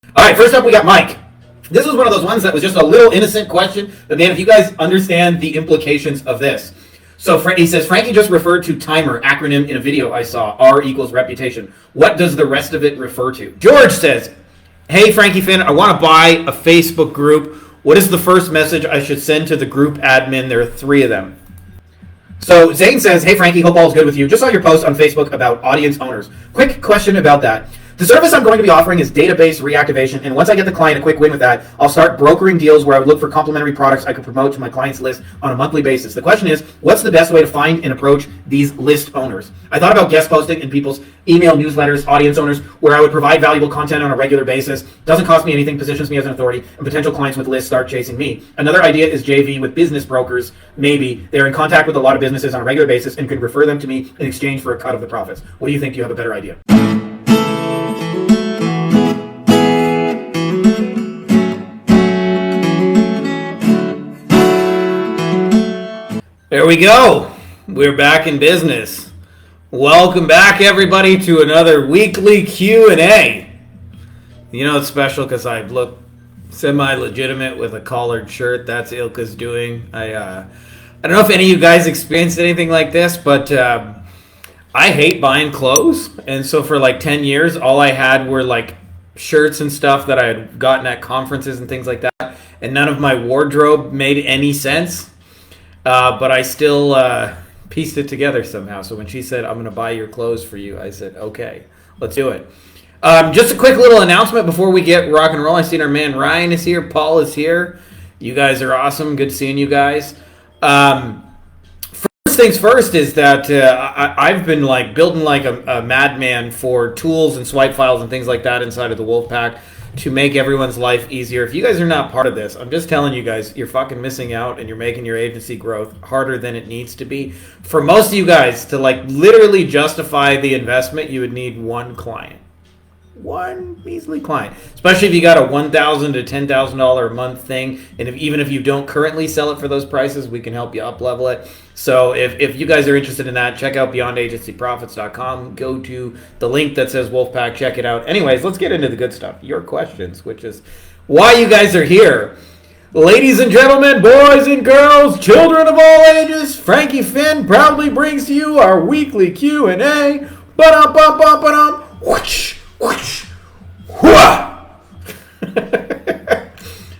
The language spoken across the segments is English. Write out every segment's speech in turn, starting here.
All right, first up we got Mike. This was one of those ones that was just a little innocent question, but man, if you guys understand the implications of this. So he says, Frankie just referred to timer, acronym in a video I saw, R equals reputation. What does the rest of it refer to? George says, hey Frankie Fihn, I want to buy a Facebook group. What is the first message I should send to the group admin? There are 3 of them. So Zane says, hey Frankie, hope all's good with you. Just saw your post on Facebook about audience owners. Quick question about that. The service I'm going to be offering is database reactivation, and once I get the client a quick win with that, I'll start brokering deals where I would look for complementary products I could promote to my client's list on a monthly basis. The question is, what's the best way to find and approach these list owners? I thought about guest posting in people's email newsletters, audience owners, where I would provide valuable content on a regular basis. Doesn't cost me anything, positions me as an authority, and potential clients with lists start chasing me. Another idea is JV with business brokers. Maybe they're in contact with a lot of businesses on a regular basis and could refer them to me in exchange for a cut of the profits. What do you think? Do you have a better idea? There we go. We're back in business. Welcome back, everybody, to another weekly Q&A. You know, it's special because I look semi-legitimate with a collared shirt. That's Ilka's doing. I don't know if any of you guys experienced anything like this, but I hate buying clothes. And so for like 10 years, all I had were like shirts and stuff that I had gotten at conferences and things like that. And none of my wardrobe made any sense. But I still pieced it together somehow. So when she said, I'm going to buy your clothes for you, I said, okay, let's do it. Just a quick little announcement before we get rock and roll. I seen our man Ryan is here. Paul is here. You guys are awesome. Good seeing you guys. First things first is that I've been like building like a madman for tools and swipe files and things like that inside of the Wolfpack to make everyone's life easier. If you guys are not part of this, I'm just telling you guys, you're fucking missing out and you're making your agency growth harder than it needs to be. For most of you guys to like literally justify the investment, you would need one client. One measly client. Especially if you got a $1,000 to $10,000 a month thing. And even if you don't currently sell it for those prices, we can help you up level it. So if you guys are interested in that, check out beyondagencyprofits.com. Go to the link that says Wolfpack. Check it out. Anyways, let's get into the good stuff. Your questions, which is why you guys are here. Ladies and gentlemen, boys and girls, children of all ages, Frankie Fihn proudly brings to you our weekly Q&A. Ba-dum-bum-bum-ba-dum. Whoosh, whoosh, whoosh.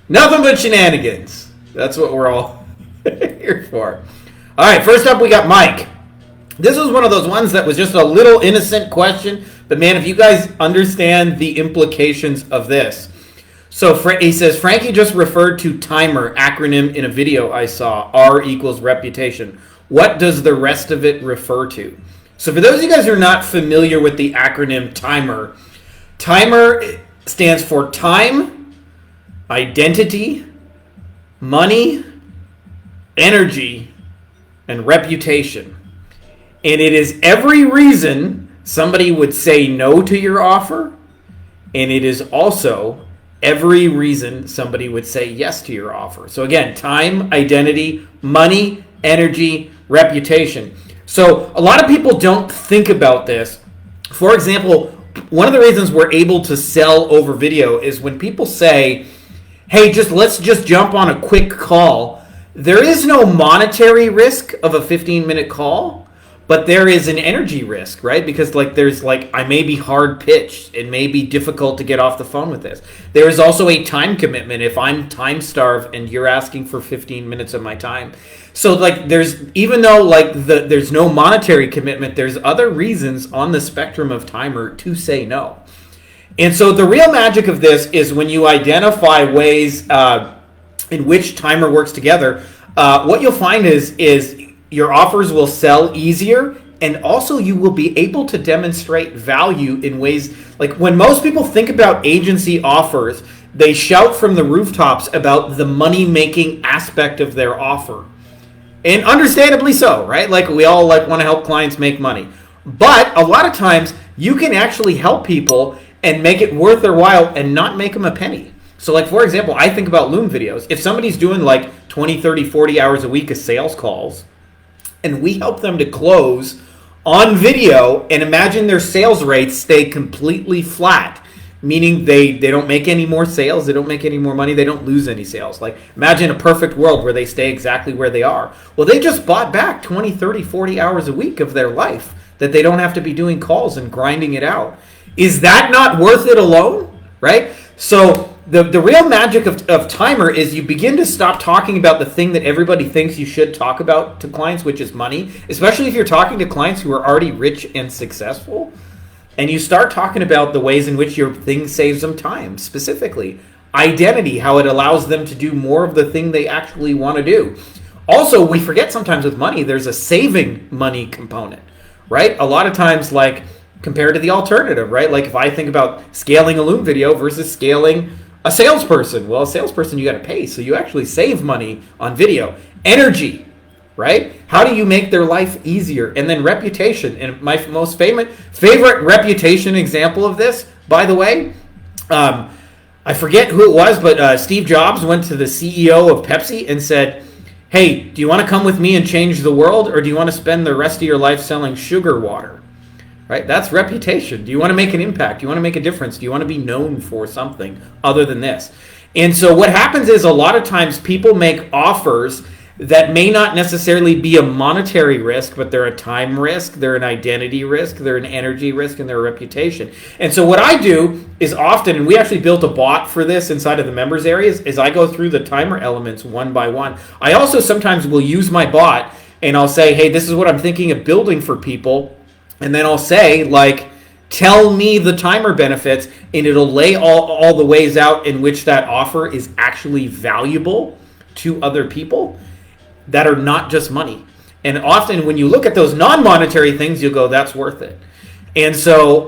Nothing but shenanigans. That's what we're all here for. All right, first up we got Mike. This was one of those ones that was just a little innocent question, but man, if you guys understand the implications of this. So he says, Frankie just referred to timer, acronym in a video I saw, R equals reputation. What does the rest of it refer to? So for those of you guys who are not familiar with the acronym timer, timer stands for time, identity, money, energy, and reputation. And it is every reason somebody would say no to your offer, and it is also every reason somebody would say yes to your offer. So again, time, identity, money, energy, reputation. So a lot of people don't think about this. For example, one of the reasons we're able to sell over video is when people say, hey, let's just jump on a quick call. There is no monetary risk of a 15-minute call, but there is an energy risk, right? Because I may be hard pitched. It may be difficult to get off the phone with this. There is also a time commitment if I'm time starved and you're asking for 15 minutes of my time. So there's no monetary commitment, there's other reasons on the spectrum of timer to say no. And so the real magic of this is when you identify ways in which timer works together, what you'll find is your offers will sell easier, and also you will be able to demonstrate value in ways like when most people think about agency offers, they shout from the rooftops about the money-making aspect of their offer. And understandably so, right? Like we all want to help clients make money. But a lot of times you can actually help people and make it worth their while and not make them a penny. So for example, I think about Loom videos. If somebody's doing 20, 30, 40 hours a week of sales calls, and we help them to close on video, and imagine their sales rates stay completely flat. meaning they don't make any more sales, they don't make any more money, they don't lose any sales. Like, imagine a perfect world where they stay exactly where they are. Well, they just bought back 20, 30, 40 hours a week of their life that they don't have to be doing calls and grinding it out. Is that not worth it alone, right? So the real magic of Timer is you begin to stop talking about the thing that everybody thinks you should talk about to clients, which is money, especially if you're talking to clients who are already rich and successful. And you start talking about the ways in which your thing saves them time, specifically identity, how it allows them to do more of the thing they actually want to do. Also, we forget sometimes with money, there's a saving money component, right? A lot of times, like, compared to the alternative, right? Like if I think about scaling a Loom video versus scaling a salesperson. Well, a salesperson you got to pay, so you actually save money on video. Energy, right? How do you make their life easier? And then reputation. And my most favorite reputation example of this, by the way, I forget who it was, but Steve Jobs went to the CEO of Pepsi and said, hey, do you want to come with me and change the world, or do you want to spend the rest of your life selling sugar water? Right? That's reputation. Do you want to make an impact? Do you want to make a difference? Do you want to be known for something other than this? And so what happens is a lot of times people make offers that may not necessarily be a monetary risk, but they're a time risk, they're an identity risk, they're an energy risk, and they're a reputation. And so what I do is often, and we actually built a bot for this inside of the members areas, is I go through the Timer elements one by one. I also sometimes will use my bot and I'll say, hey, this is what I'm thinking of building for people. And then I'll say, like, tell me the Timer benefits, and it'll lay all the ways out in which that offer is actually valuable to other people that are not just money. And often when you look at those non-monetary things, you'll go, that's worth it. And so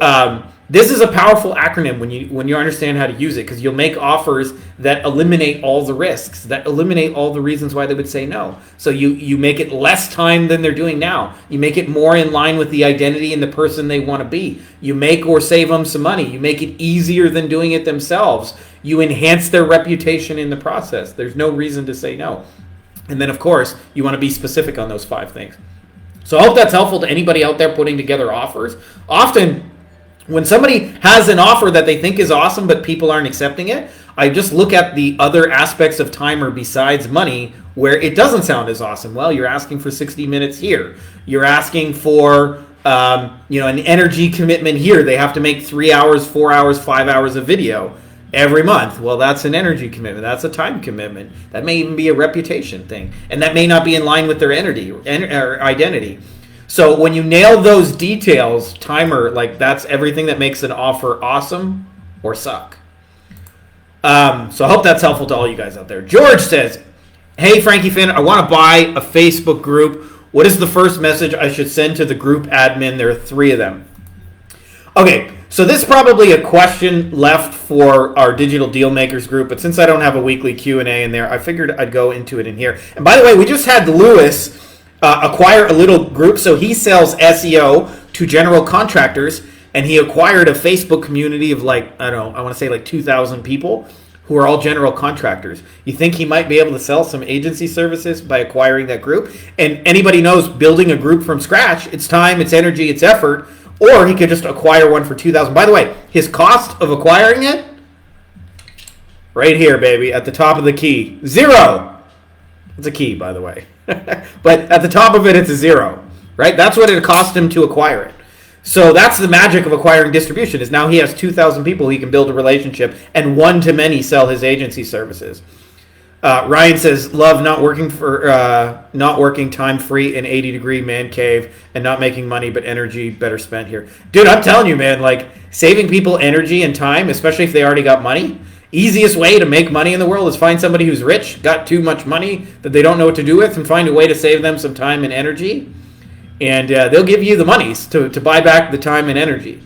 this is a powerful acronym when you understand how to use it, because you'll make offers that eliminate all the risks, that eliminate all the reasons why they would say no. So you make it less time than they're doing now. You make it more in line with the identity and the person they want to be. You make or save them some money. You make it easier than doing it themselves. You enhance their reputation in the process. There's no reason to say no. And then, of course, you want to be specific on those 5 things. So I hope that's helpful to anybody out there putting together offers. Often, when somebody has an offer that they think is awesome, but people aren't accepting it, I just look at the other aspects of Timer besides money where it doesn't sound as awesome. Well, you're asking for 60 minutes here. You're asking for an energy commitment here. They have to make 3 hours, 4 hours, 5 hours of video every month. Well, that's an energy commitment. That's a time commitment. That may even be a reputation thing. And that may not be in line with their identity. So when you nail those details, Timer, like, that's everything that makes an offer awesome or suck. So I hope that's helpful to all you guys out there. George says, hey, Frankie Fihn, I want to buy a Facebook group. What is the first message I should send to the group admin? There are 3 of them. Okay, so this is probably a question left for our Digital Deal Makers group, but since I don't have a weekly Q&A in there, I figured I'd go into it in here. And by the way, we just had Lewis acquire a little group. So he sells SEO to general contractors, and he acquired a Facebook community of I want to say 2,000 people who are all general contractors. You think he might be able to sell some agency services by acquiring that group? And anybody knows building a group from scratch, it's time, it's energy, it's effort, or he could just acquire one for 2,000. By the way, his cost of acquiring it, right here, baby, at the top of the key, 0. It's a key, by the way. But at the top of it, it's a 0, right? That's what it cost him to acquire it. So that's the magic of acquiring distribution, is now he has 2,000 people he can build a relationship and one-to-many sell his agency services. Ryan says, love not working time-free in 80-degree man cave and not making money, but energy better spent here. Dude, I'm telling you, man, like, saving people energy and time, especially if they already got money, easiest way to make money in the world is find somebody who's rich, got too much money that they don't know what to do with, and find a way to save them some time and energy. And they'll give you the monies to buy back the time and energy.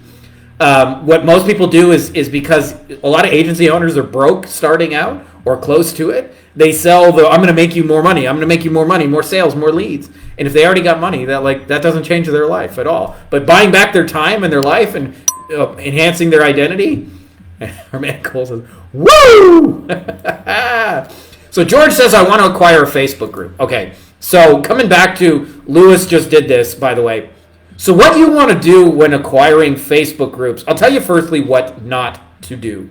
What most people do is because a lot of agency owners are broke starting out or close to it, they sell I'm going to make you more money. I'm going to make you more money, more sales, more leads. And if they already got money, that doesn't change their life at all. But buying back their time and their life and enhancing their identity, our man Cole says, woo! So George says, I want to acquire a Facebook group. Okay, so coming back to, Lewis just did this, by the way. So what you want to do when acquiring Facebook groups, I'll tell you firstly what not to do.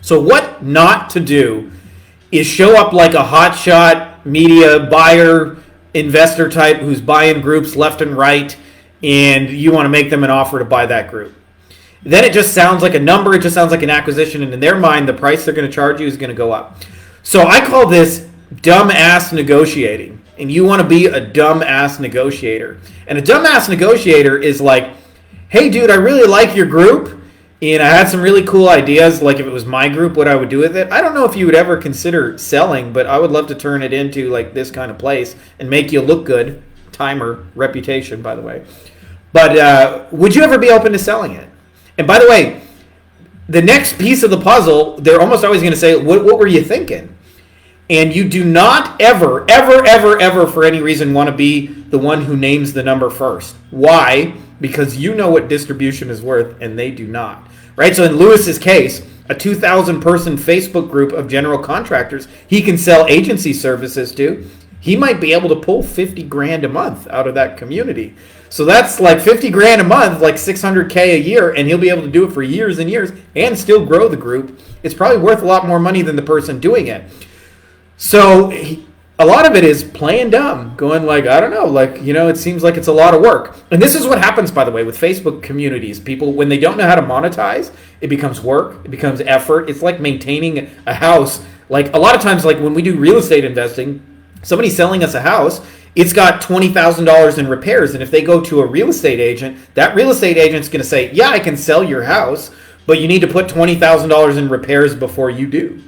So what not to do is show up like a hotshot media buyer, investor type who's buying groups left and right, and you want to make them an offer to buy that group. Then it just sounds like a number, it just sounds like an acquisition, and in their mind, the price they're going to charge you is going to go up. So I call this dumb-ass negotiating, and you want to be a dumb-ass negotiator. And a dumb-ass negotiator is like, hey, dude, I really like your group, and I had some really cool ideas, like if it was my group, what I would do with it. I don't know if you would ever consider selling, but I would love to turn it into like this kind of place and make you look good. Timer, reputation, by the way. But would you ever be open to selling it? And by the way, the next piece of the puzzle, they're almost always going to say, what were you thinking? And you do not ever, ever, ever, ever for any reason want to be the one who names the number first. Why? Because you know what distribution is worth and they do not. Right? So in Lewis's case, a 2,000 person Facebook group of general contractors he can sell agency services to, he might be able to pull 50 grand a month out of that community. So that's like 50 grand a month, like 600K a year, and he'll be able to do it for years and years and still grow the group. It's probably worth a lot more money than the person doing it. So a lot of it is playing dumb, going like, I don't know, like, you know, it seems like it's a lot of work. And this is what happens, by the way, with Facebook communities. People, when they don't know how to monetize, it becomes work, it becomes effort. It's like maintaining a house. Like a lot of times, like when we do real estate investing, somebody's selling us a house, it's got $20,000 in repairs. And if they go to a real estate agent, that real estate agent's going to say, yeah, I can sell your house, but you need to put $20,000 in repairs before you do.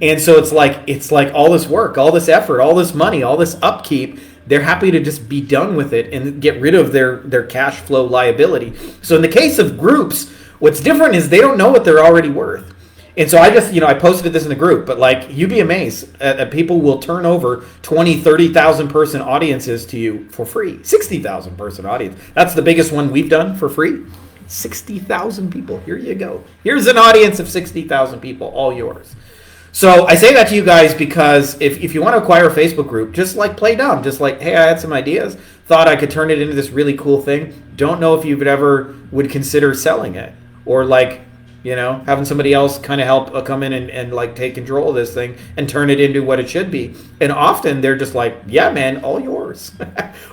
And so it's like all this work, all this effort, all this money, all this upkeep. They're happy to just be done with it and get rid of their cash flow liability. So in the case of groups, what's different is they don't know what they're already worth. And so I just, I posted this in the group, but like you'd be amazed at people will turn over 20, 30,000 person audiences to you for free. 60,000 person audience. That's the biggest one we've done for free. 60,000 people. Here you go. Here's an audience of 60,000 people, all yours. So I say that to you guys because if you want to acquire a Facebook group, just like play dumb. Just like, hey, I had some ideas. Thought I could turn it into this really cool thing. Don't know if you would consider selling it. Or like, having somebody else kind of help come in and like take control of this thing and turn it into what it should be. And often they're just like, yeah, man, all yours.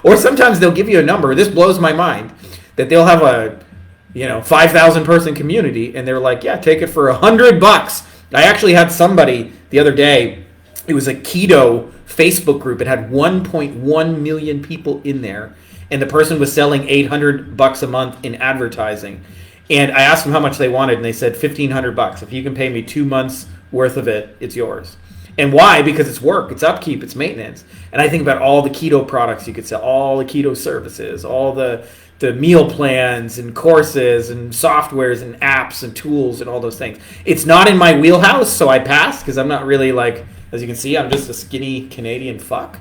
Or sometimes they'll give you a number. This blows my mind that they'll have a, 5,000 person community and they're like, yeah, take it for $100. I actually had somebody the other day, it was a keto Facebook group. It had 1.1 million people in there. And the person was selling $800 a month in advertising. And I asked them how much they wanted, and they said $1,500. If you can pay me 2 months worth of it, it's yours. And why? Because it's work, it's upkeep, it's maintenance. And I think about all the keto products you could sell, all the keto services, all the meal plans and courses and softwares and apps and tools and all those things. It's not in my wheelhouse, so I passed because I'm not really like, as you can see, I'm just a skinny Canadian fuck.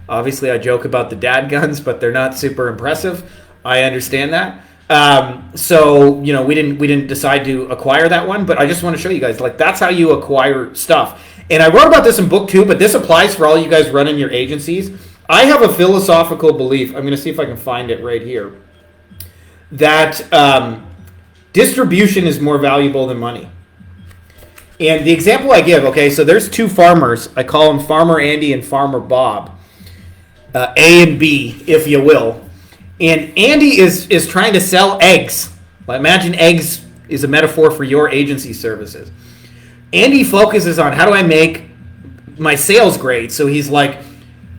Obviously, I joke about the dad guns, but they're not super impressive. I understand that. So we didn't decide to acquire that one, but I just want to show you guys, like, that's how you acquire stuff. And I wrote about this in book 2, but this applies for all you guys running your agencies. I have a philosophical belief. I'm going to see if I can find it right here. That distribution is more valuable than money. And the example I give, okay, so there's 2 farmers. I call them Farmer Andy and Farmer Bob. A and B, if you will. And Andy is trying to sell eggs. Well, imagine eggs is a metaphor for your agency services. Andy focuses on how do I make my sales great. So he's like,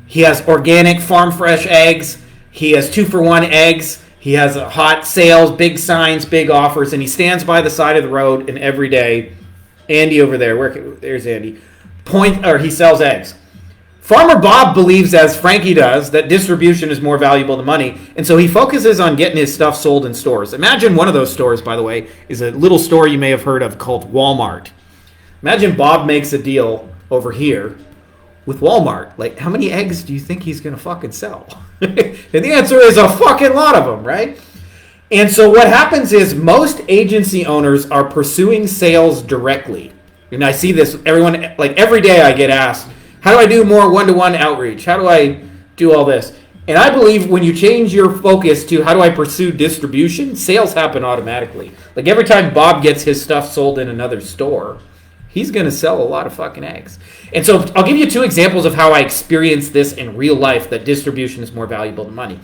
he has organic farm fresh eggs. He has 2-for-1 eggs. He has a hot sales, big signs, big offers, and he stands by the side of the road and every day, Andy over there, there's Andy, he sells eggs. Farmer Bob believes, as Frankie does, that distribution is more valuable than money, and so he focuses on getting his stuff sold in stores. Imagine one of those stores, by the way, is a little store you may have heard of called Walmart. Imagine Bob makes a deal over here with Walmart. Like, how many eggs do you think he's going to fucking sell? And the answer is a fucking lot of them, right? And so what happens is most agency owners are pursuing sales directly. And I see this, everyone, like every day I get asked, how do I do more one-to-one outreach? How do I do all this? And I believe when you change your focus to how do I pursue distribution, sales happen automatically. Like every time Bob gets his stuff sold in another store, he's going to sell a lot of fucking eggs. And so I'll give you 2 examples of how I experienced this in real life, that distribution is more valuable than money.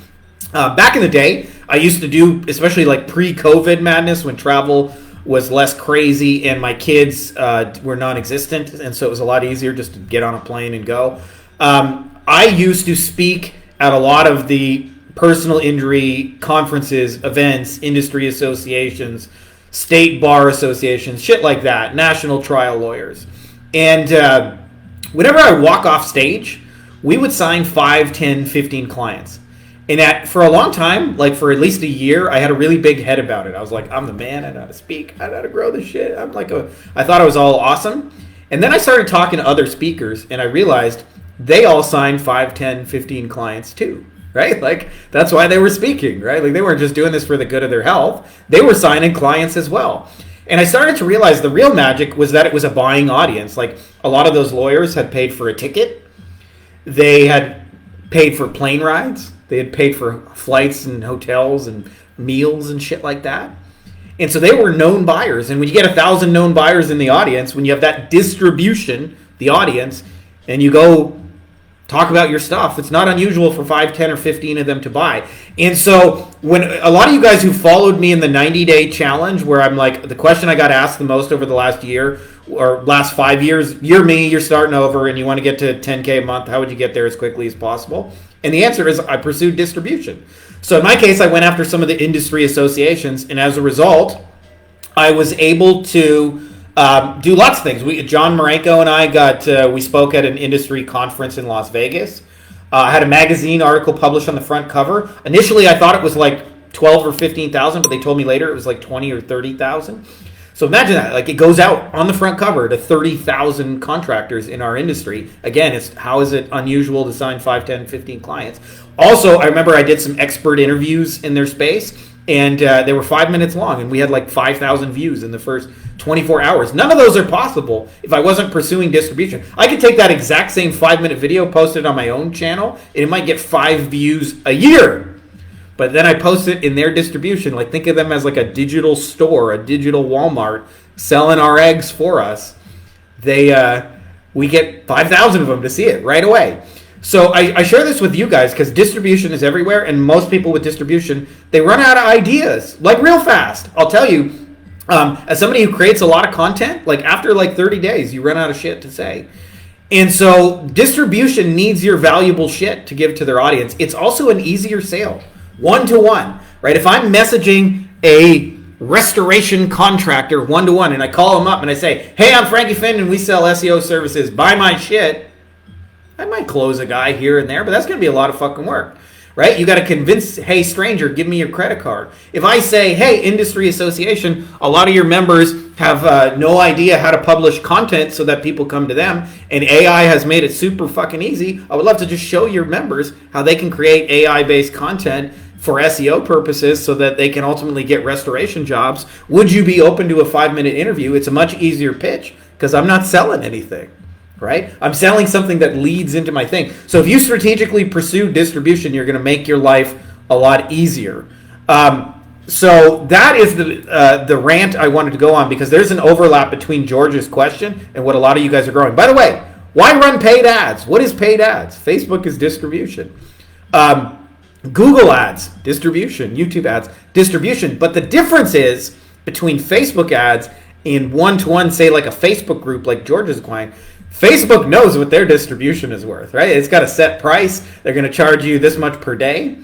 Back in the day, I used to do, especially like pre-COVID madness when travel was less crazy and my kids were non-existent. And so it was a lot easier just to get on a plane and go. I used to speak at a lot of the personal injury conferences, events, industry associations, state bar associations, shit like that, national trial lawyers. And whenever I walk off stage, we would sign 5, 10, 15 clients. And for a long time, like for at least a year, I had a really big head about it. I was like, I'm the man. I know how to speak. I know how to grow this shit. I thought I was all awesome. And then I started talking to other speakers, and I realized they all signed 5, 10, 15 clients too, right? Like that's why they were speaking, right? Like they weren't just doing this for the good of their health. They were signing clients as well. And I started to realize the real magic was that it was a buying audience. Like a lot of those lawyers had paid for a ticket. They had paid for plane rides. They had paid for flights and hotels and meals and shit like that. And so they were known buyers. And when you get 1,000 known buyers in the audience, when you have that distribution, the audience, and you go talk about your stuff, it's not unusual for 5, 10, or 15 of them to buy. And so when a lot of you guys who followed me in the 90-day challenge, where I'm like, the question I got asked the most over the last year or last 5 years, you're me, you're starting over, and you want to get to 10K a month, how would you get there as quickly as possible? And the answer is I pursued distribution. So in my case, I went after some of the industry associations, and as a result, I was able to do lots of things. John Marenko and I we spoke at an industry conference in Las Vegas. I had a magazine article published on the front cover. Initially, I thought it was like 12 or 15,000, but they told me later it was like 20 or 30,000. So imagine that, like it goes out on the front cover to 30,000 contractors in our industry. Again, how is it unusual to sign 5, 10, 15 clients? Also, I remember I did some expert interviews in their space, and they were 5 minutes long, and we had like 5,000 views in the first 24 hours. None of those are possible if I wasn't pursuing distribution. I could take that exact same 5-minute video, post it on my own channel, and it might get 5 views a year. But then I post it in their distribution. Like think of them as like a digital store, a digital Walmart selling our eggs for us. We get 5,000 of them to see it right away. So I share this with you guys because distribution is everywhere, and most people with distribution, they run out of ideas like real fast. I'll tell you, as somebody who creates a lot of content, like after like 30 days, you run out of shit to say. And so distribution needs your valuable shit to give to their audience. It's also an easier sale. 1-to-1, right? If I'm messaging a restoration contractor 1-to-1 and I call them up and I say, hey, I'm Frankie Fihn and we sell SEO services, buy my shit, I might close a guy here and there, but that's going to be a lot of fucking work, right? You got to convince, hey, stranger, give me your credit card. If I say, hey, industry association, a lot of your members have no idea how to publish content so that people come to them, and AI has made it super fucking easy, I would love to just show your members how they can create AI-based content for SEO purposes so that they can ultimately get restoration jobs. Would you be open to a 5-minute interview? It's a much easier pitch because I'm not selling anything, right? I'm selling something that leads into my thing. So if you strategically pursue distribution, you're going to make your life a lot easier. So that is the rant I wanted to go on because there's an overlap between George's question and what a lot of you guys are growing. By the way, why run paid ads? What is paid ads? Facebook is distribution. Google ads, distribution. YouTube ads, distribution. But the difference is between Facebook ads and 1-to-1, say like a Facebook group like George's client, Facebook knows what their distribution is worth, right? It's got a set price. They're going to charge you this much per day.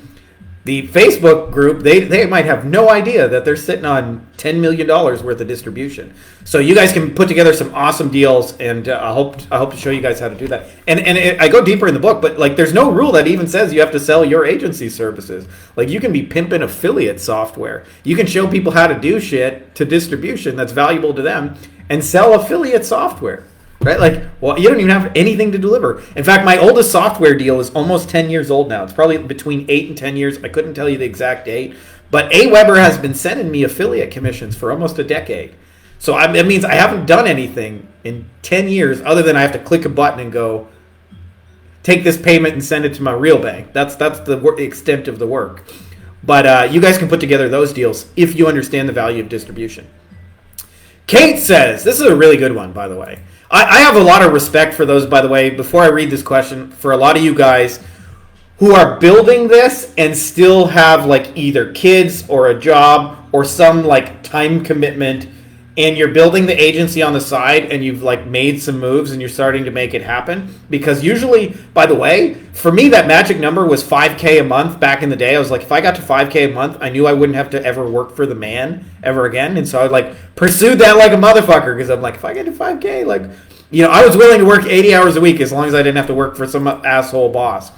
The Facebook group, they might have no idea that they're sitting on $10 million worth of distribution. So you guys can put together some awesome deals, and I hope to show you guys how to do that. And I go deeper in the book, but like there's no rule that even says you have to sell your agency services. Like you can be pimping affiliate software. You can show people how to do shit to distribution that's valuable to them and sell affiliate software. Right? Like, well, you don't even have anything to deliver. In fact, my oldest software deal is almost 10 years old now. It's probably between 8 and 10 years. I couldn't tell you the exact date. But AWeber has been sending me affiliate commissions for almost a decade. So that means I haven't done anything in 10 years other than I have to click a button and go, take this payment and send it to my real bank. That's the extent of the work. But you guys can put together those deals if you understand the value of distribution. Kate says, this is a really good one, by the way. I have a lot of respect for those, by the way, before I read this question, for a lot of you guys who are building this and still have like either kids or a job or some like time commitment, and you're building the agency on the side and you've like made some moves and you're starting to make it happen. Because usually, by the way, for me, that magic number was $5K a month back in the day. I was like, if I got to $5K a month, I knew I wouldn't have to ever work for the man ever again. And so I like pursued that like a motherfucker, because I'm like, if I get to 5K, like, you know, I was willing to work 80 hours a week as long as I didn't have to work for some asshole boss.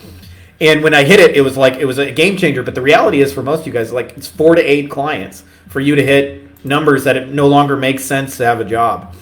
And when I hit it, it was a game changer. But the reality is, for most of you guys, like, it's 4 to 8 clients for you to hit numbers that it no longer makes sense to have a job.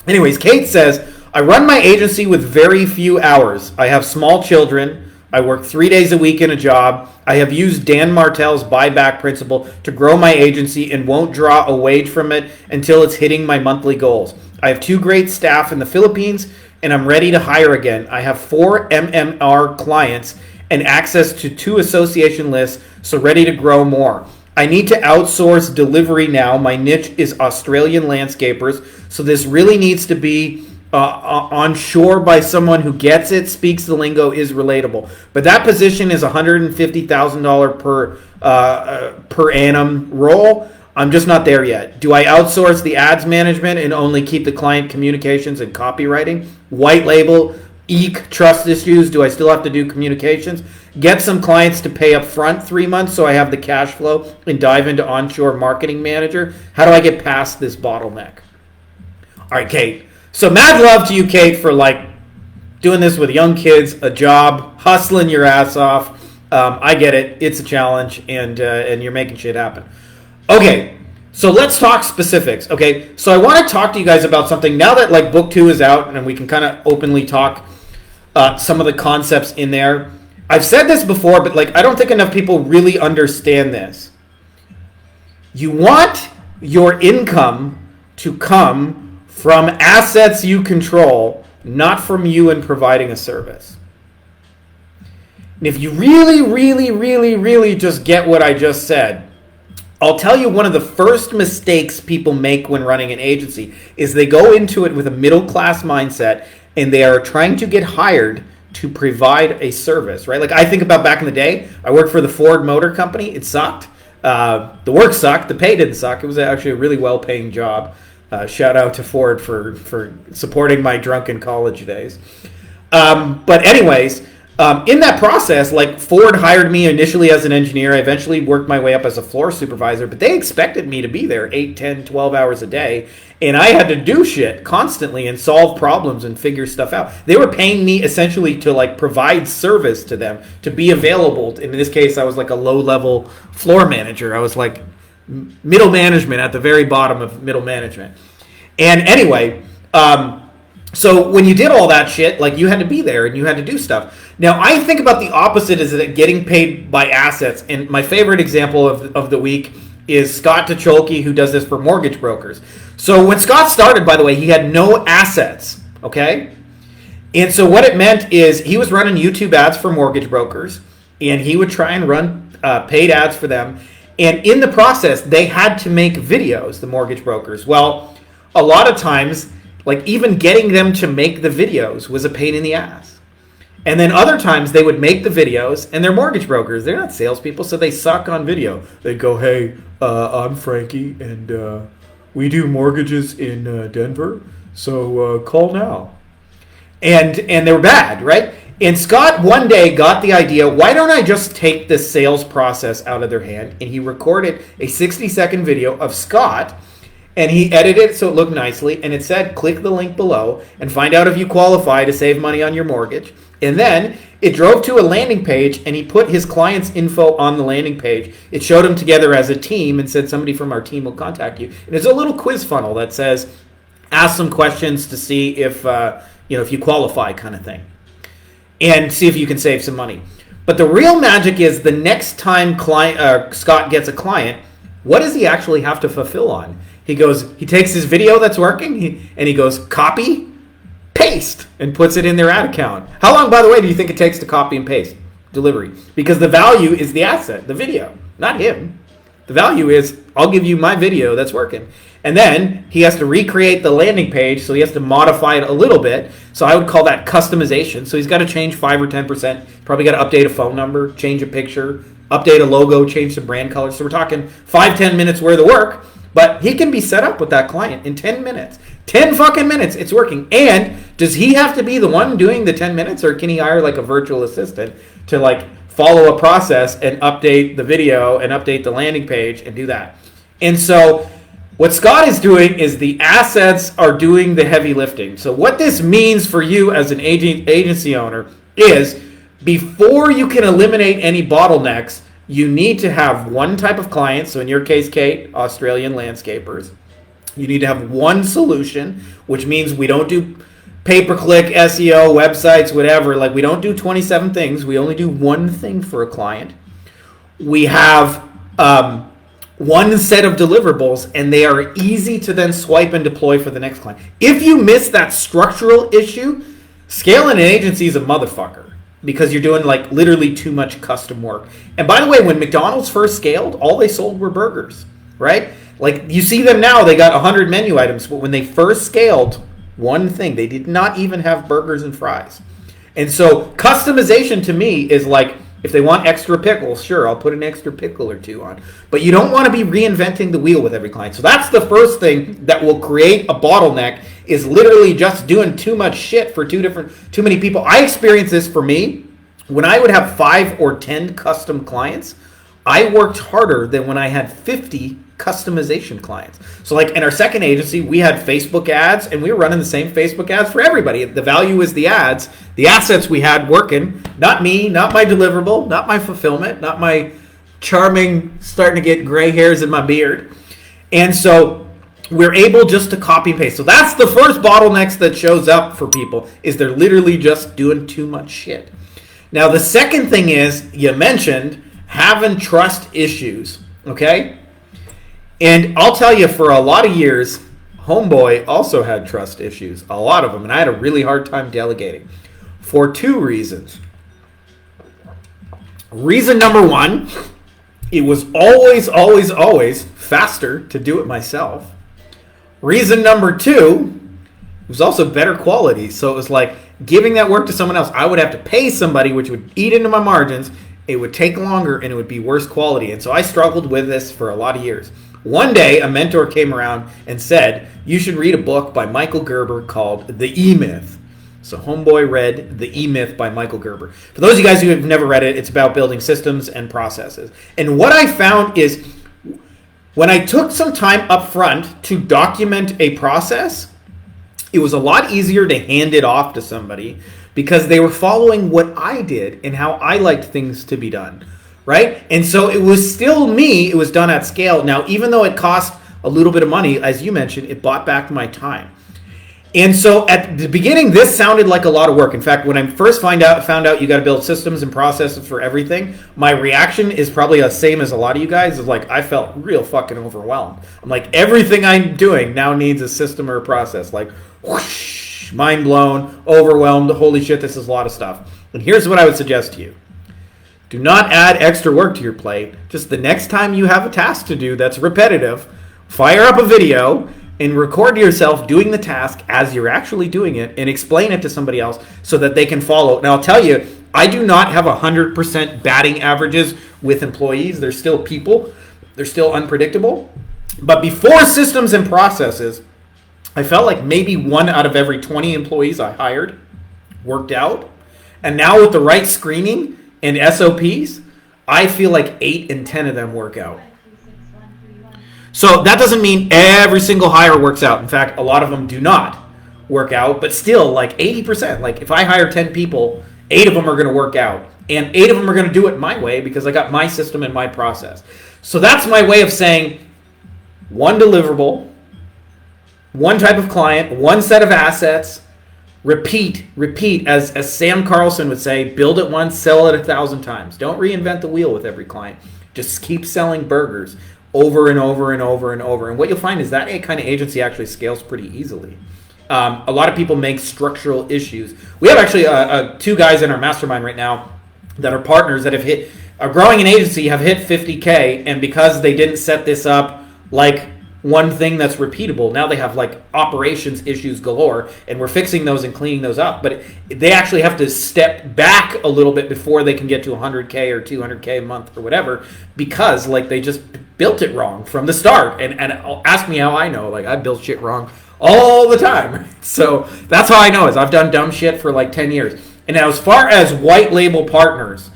Anyways, Kate says, I run my agency with very few hours. I have small children. I work 3 days a week in a job. I have used Dan Martel's buyback principle to grow my agency and won't draw a wage from it until it's hitting my monthly goals. I have 2 great staff in the Philippines, and I'm ready to hire again. I have 4 MMR clients and access to 2 association lists, so ready to grow more. I need to outsource delivery now. My niche is Australian landscapers, so this really needs to be onshore by someone who gets it, speaks the lingo, is relatable. But that position is $150,000 per annum role. I'm just not there yet. Do I outsource the ads management and only keep the client communications and copywriting? Whitelable, trust issues. Do I still have to do communications? Get some clients to pay up front 3 months so I have the cash flow and dive into onshore marketing manager. How do I get past this bottleneck? All right, Kate. So mad love to you, Kate, for like doing this with young kids, a job, hustling your ass off. I get it. It's a challenge, and you're making shit happen. Okay, so let's talk specifics. Okay, so I want to talk to you guys about something now that like book 2 is out and we can kind of openly talk some of the concepts in there. I've said this before, but like I don't think enough people really understand this. You want your income to come from assets you control, not from you in providing a service. And if you really, really, really, really just get what I just said, I'll tell you one of the first mistakes people make when running an agency is they go into it with a middle-class mindset and they are trying to get hired to provide a service, right? Like I think about back in the day, I worked for the Ford Motor Company. It sucked. The work sucked. The pay didn't suck. It was actually a really well-paying job. Shout out to Ford for supporting my drunken college days. But anyways, in that process, like Ford hired me initially as an engineer. I eventually worked my way up as a floor supervisor, but they expected me to be there 8, 10, 12 hours a day. And I had to do shit constantly and solve problems and figure stuff out. They were paying me essentially to like provide service to them, to be available. In this case, I was like a low-level floor manager. I was like middle management at the very bottom of middle management. And anyway, so when you did all that shit, like you had to be there and you had to do stuff. Now, I think about the opposite is that getting paid by assets. And my favorite example of the week is Scott Tucholke, who does this for mortgage brokers. So when Scott started, by the way, he had no assets, okay? And so what it meant is he was running YouTube ads for mortgage brokers, and he would try and run paid ads for them. And in the process, they had to make videos, the mortgage brokers. Well, a lot of times, like even getting them to make the videos was a pain in the ass. And then other times they would make the videos, and they're mortgage brokers. They're not salespeople, so they suck on video. They go, hey, I'm Frankie, and we do mortgages in Denver, so call now. And they were bad, right? And Scott one day got the idea, why don't I just take the sales process out of their hand? And he recorded a 60-second video of Scott, and he edited it so it looked nicely, and it said, click the link below and find out if you qualify to save money on your mortgage. And then it drove to a landing page, and he put his client's info on the landing page. It showed them together as a team and said somebody from our team will contact you. And it's a little quiz funnel that says, ask some questions to see if you qualify, kind of thing, and see if you can save some money. But the real magic is the next time Scott gets a client, what does he actually have to fulfill on? He takes his video that's working, and he goes, copy, paste. paste and puts it in their ad account. How long, by the way, do you think it takes to copy and paste delivery? Because the value is the asset, the video, not him. The value is, I'll give you my video that's working. And then he has to recreate the landing page, so he has to modify it a little bit. So I would call that customization. So he's got to change 5 or 10%. Probably got to update a phone number, change a picture, update a logo, change some brand colors. So we're talking 5-10 minutes worth of work. But he can be set up with that client in 10 minutes. 10 fucking minutes, it's working. And does he have to be the one doing the 10 minutes, or can he hire like a virtual assistant to like follow a process and update the video and update the landing page and do that? And so what Scott is doing is the assets are doing the heavy lifting. So what this means for you as an agency owner is, before you can eliminate any bottlenecks, you need to have one type of client. So in your case, Kate, Australian landscapers. You need to have one solution, which means we don't do pay-per-click, SEO, websites, whatever. Like, we don't do 27 things. We only do one thing for a client. We have one set of deliverables, and they are easy to then swipe and deploy for the next client. If you miss that structural issue, scaling an agency is a motherfucker, because you're doing like literally too much custom work. And by the way, when McDonald's first scaled, all they sold were burgers, right? Like, you see them now, they got 100 menu items, but when they first scaled, one thing, they did not even have burgers and fries. And so customization to me is like, if they want extra pickles, sure, I'll put an extra pickle or two on. But you don't want to be reinventing the wheel with every client. So that's the first thing that will create a bottleneck, is literally just doing too much shit for too many people. I experienced this for me. When I would have 5 or 10 custom clients, I worked harder than when I had 50 customization clients. So like in our second agency, we had Facebook ads, and we were running the same Facebook ads for everybody. The value is the ads, the assets we had working, not me, not my deliverable, not my fulfillment, not my charming, starting to get gray hairs in my beard. And so we're able just to copy and paste. So that's the first bottlenecks that shows up for people, is they're literally just doing too much shit. Now, the second thing is, you mentioned having trust issues, okay? And I'll tell you, for a lot of years, Homeboy also had trust issues, a lot of them, and I had a really hard time delegating for 2 reasons. Reason number 1, it was always faster to do it myself. Reason number 2, it was also better quality. So it was like giving that work to someone else. I would have to pay somebody, which would eat into my margins. It would take longer, and it would be worse quality. And so I struggled with this for a lot of years. One day, a mentor came around and said, you should read a book by Michael Gerber called The E-Myth. So Homeboy read The E-Myth by Michael Gerber. For those of you guys who have never read it, it's about building systems and processes. And what I found is, when I took some time up front to document a process, it was a lot easier to hand it off to somebody, because they were following what I did and how I liked things to be done, right? And so it was still me. It was done at scale. Now, even though it cost a little bit of money, as you mentioned, it bought back my time. And so at the beginning, this sounded like a lot of work. In fact, when I first found out you got to build systems and processes for everything, my reaction is probably the same as a lot of you guys. Is like, I felt real fucking overwhelmed. I'm like, everything I'm doing now needs a system or a process. Like, whoosh, mind blown, overwhelmed. Holy shit, this is a lot of stuff. And here's what I would suggest to you. Do not add extra work to your plate. Just the next time you have a task to do that's repetitive, fire up a video and record yourself doing the task as you're actually doing it, and explain it to somebody else so that they can follow. Now, I'll tell you, I do not have 100% batting averages with employees. They're still people. They're still unpredictable. But before systems and processes, I felt like maybe 1 out of every 20 employees I hired worked out. And now with the right screening and SOPs, I feel like 8 and 10 of them work out. So that doesn't mean every single hire works out. In fact, a lot of them do not work out, but still like 80%. Like if I hire 10 people, 8 of them are going to work out. And 8 of them are going to do it my way, because I got my system and my process. So that's my way of saying, 1 deliverable, 1 type of client, 1 set of assets, repeat, as Sam Carlson would say, build it once, sell it 1,000 times. Don't reinvent the wheel with every client. Just keep selling burgers over and over and over and over. And what you'll find is that kind of agency actually scales pretty easily. A lot of people make structural issues. We have actually 2 guys in our mastermind right now that are partners that are growing an agency, have hit 50K, and because they didn't set this up like one thing that's repeatable, now they have like operations issues galore, and we're fixing those and cleaning those up. But they actually have to step back a little bit before they can get to 100K or 200K a month or whatever, because like they just built it wrong from the start. And ask me how I know. Like I built shit wrong all the time. So that's how I know, is I've done dumb shit for like 10 years. And now as far as white label partners,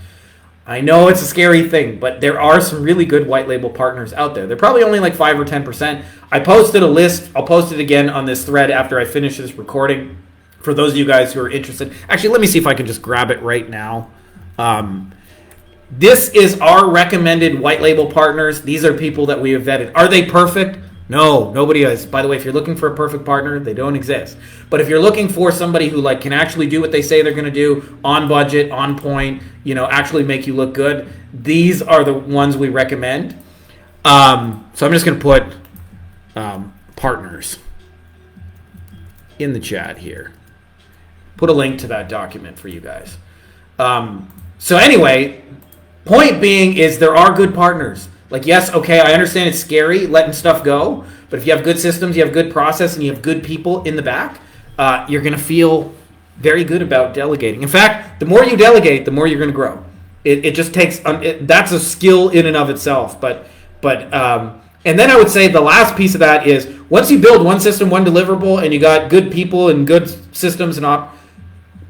I know it's a scary thing, but there are some really good white label partners out there. They're probably only like 5 or 10%. I posted a list. I'll post it again on this thread after I finish this recording for those of you guys who are interested. Actually, let me see if I can just grab it right now. This is our recommended white label partners. These are people that we have vetted. Are they perfect? No, nobody is. By the way, if you're looking for a perfect partner, they don't exist. But if you're looking for somebody who like can actually do what they say they're going to do, on budget, on point, actually make you look good, these are the ones we recommend. So I'm just going to put partners in the chat here. Put a link to that document for you guys. So anyway, point being is there are good partners. Like, yes, okay, I understand it's scary letting stuff go, but if you have good systems, you have good process, and you have good people in the back, you're going to feel very good about delegating. In fact, the more you delegate, the more you're going to grow. It just takes, that's a skill in and of itself. But and then I would say the last piece of that is once you build one system, one deliverable, and you got good people and good systems and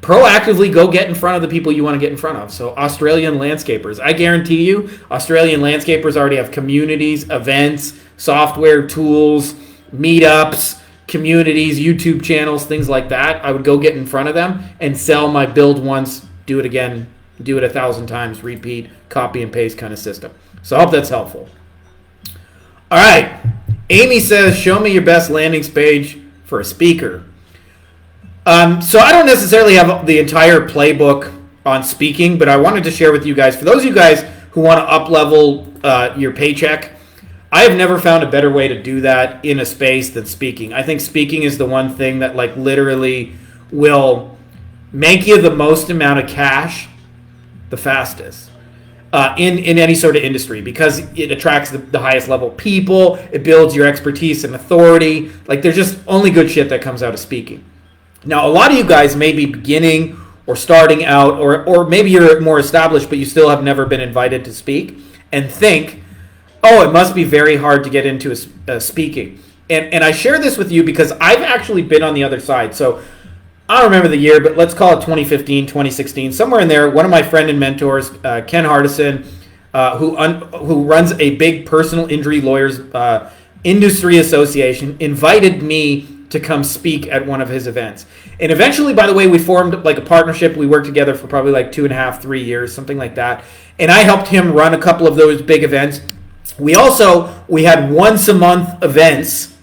proactively go get in front of the people you want to get in front of. So Australian landscapers, I guarantee you, Australian landscapers already have communities, events, software, tools, meetups, communities, YouTube channels, things like that. I would go get in front of them and sell my build once, do it again, do it 1,000 times, repeat, copy and paste kind of system. So I hope that's helpful. All right. Amy says, show me your best landing page for a speaker. So I don't necessarily have the entire playbook on speaking, but I wanted to share with you guys, for those of you guys who want to up-level your paycheck, I have never found a better way to do that in a space than speaking. I think speaking is the one thing that like literally will make you the most amount of cash the fastest in any sort of industry, because it attracts the highest level people, it builds your expertise and authority. Like there's just only good shit that comes out of speaking. Now, a lot of you guys may be beginning or starting out, or maybe you're more established, but you still have never been invited to speak, and think, oh, it must be very hard to get into speaking. And I share this with you because I've actually been on the other side. So I don't remember the year, but let's call it 2015, 2016, somewhere in there. One of my friend and mentors, Ken Hardison, who runs a big personal injury lawyers industry association, invited me to come speak at one of his events. And eventually, by the way, we formed like a partnership. We worked together for probably like 2.5, 3 years, something like that. And I helped him run a couple of those big events. We had once a month events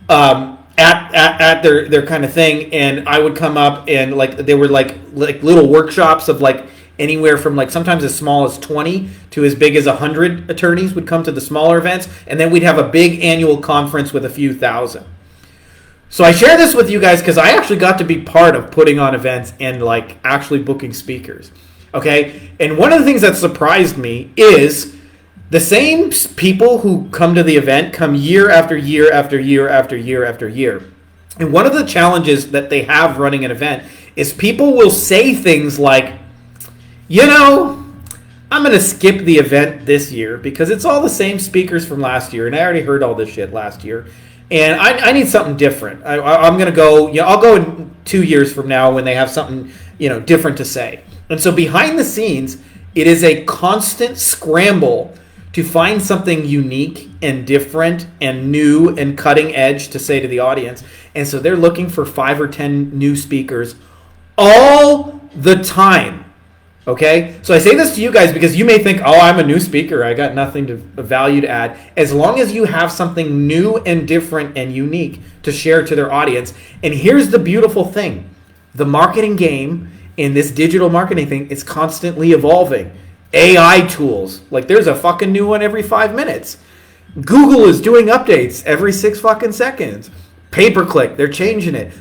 at their kind of thing. And I would come up and like, they were like little workshops of like anywhere from like sometimes as small as 20 to as big as 100 attorneys would come to the smaller events. And then we'd have a big annual conference with a few thousand. So I share this with you guys because I actually got to be part of putting on events and like actually booking speakers. Okay. And one of the things that surprised me is the same people who come to the event come year after year after year after year after year. And one of the challenges that they have running an event is people will say things like, I'm going to skip the event this year because it's all the same speakers from last year. And I already heard all this shit last year. And I need something different. I'm going to go, I'll go in 2 years from now when they have something, different to say. And so behind the scenes, it is a constant scramble to find something unique and different and new and cutting edge to say to the audience. And so they're looking for 5 or 10 new speakers all the time. Okay, so I say this to you guys because you may think, oh, I'm a new speaker, I got nothing of value to add. As long as you have something new and different and unique to share to their audience. And here's the beautiful thing. The marketing game in this digital marketing thing is constantly evolving. AI tools, like there's a fucking new one every 5 minutes. Google is doing updates every 6 fucking seconds. Pay-per-click, they're changing it.